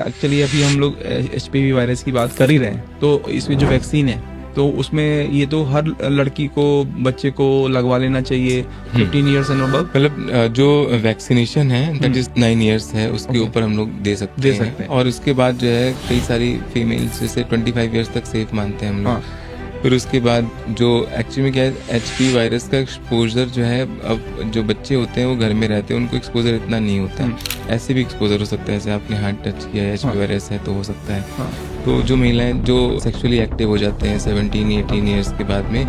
Actually अभी हम लोग एचपीवी वायरस की बात कर ही रहे हैं, तो इसमें जो वैक्सीन है तो उसमें ये तो हर लड़की को, बच्चे को लगवा लेना चाहिए 15 ईयर्स एंड अबव। मतलब जो वैक्सीनेशन है दैट इज 9 इयर्स है, उसके Okay. ऊपर हम लोग दे सकते हैं। और उसके बाद जो है कई सारी फीमेल्स जैसे 25 इयर्स तक सेफ मानते हैं हम लोग। हाँ। फिर उसके बाद जो एक्चुअली में क्या है, एचपी वायरस का एक्सपोजर जो है, अब जो बच्चे होते हैं वो घर में रहते हैं, उनको एक्सपोजर इतना नहीं होता है। ऐसे भी एक्सपोजर हो सकता है, जैसे आपने हाथ टच किया है, एचपी वायरस है तो हो सकता है। हाँ। तो जो महिलाएं जो सेक्सुअली एक्टिव हो जाते हैं 17-18 ईयर्स के बाद में,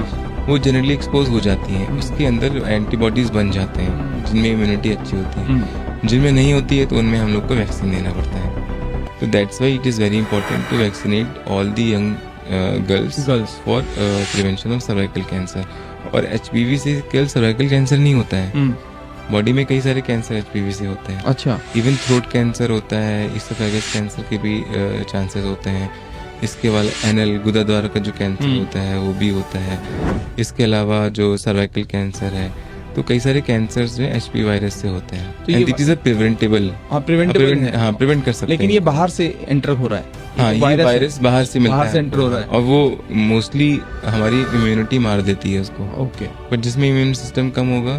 वो जनरली एक्सपोज हो जाती हैं। उसके अंदर एंटीबॉडीज बन जाते हैं जिनमें इम्यूनिटी अच्छी होती है। जिनमें नहीं होती है तो उनमें हम लोग को वैक्सीन देना पड़ता है। तो that's why it is very important to vaccinate all the young girls for prevention of cervical cancer. और एचपीवी से केवल सर्वाइकल कैंसर नहीं होता है, बॉडी में कई सारे कैंसर एचपीवी से होते हैं। अच्छा। इवन थ्रोट कैंसर होता है, इसोफेगस कैंसर के भी चांसेस होते हैं। इसके बाद एनल गुदाद्वार का जो कैंसर होता है वो भी होता है। इसके अलावा जो सर्वाइकल कैंसर है, तो कई सारे कैंसर्स जो एचपी वायरस से होते हैं। तो ये इट इज अ प्रिवेंटेबल। हाँ, प्रिवेंटेबल है। हाँ, प्रिवेंट कर सकते हैं। लेकिन ये बाहर से एंटर हो रहा है। हाँ, ये वायरस बाहर से मिलता है, बाहर से एंटर हो रहा है और वो मोस्टली हमारी इम्यूनिटी मार देती है उसको। ओके। बट जिसमें इम्यून सिस्टम कम होगा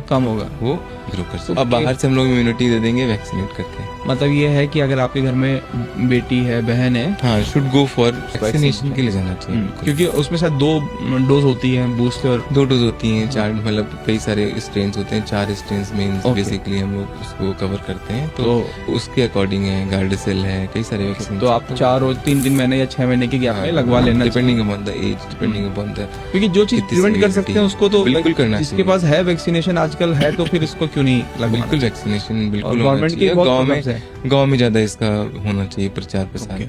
वो ग्रो कर सकता है। अब बाहर से हम लोग इम्यूनिटी दे देंगे वैक्सीनेट करके। मतलब ये है कि अगर आपके घर में बेटी है, बहन है, हाँ, शुड गो फॉर वैक्सीनेशन के लिए जाना चाहिए। क्योंकि उसमें शायद 2 डोज होती है, बूस्टर 2 डोज होती हैं, 4 मतलब कई सारे स्ट्रेन होते हैं, 4 स्ट्रेन में बेसिकली हम लोग उसको कवर करते हैं। तो उसके अकॉर्डिंग है, गार्डेसिल है, कई सारे वैक्सीन। तो आप 4 रोज 3 महीने या 6 महीने के गैप में लगवा लेना, depending upon the age, depending upon the, क्योंकि जो चीज प्रिवेंट कर सकते हैं उसको तो बिल्कुल करना चाहिए। जिसके पास है वैक्सीनेशन आजकल है तो फिर इसको क्यों नहीं लगवाना। बिल्कुल वैक्सीनेशन बिल्कुल गवर्नमेंट की गाँव में ज्यादा इसका होना चाहिए प्रचार प्रसार।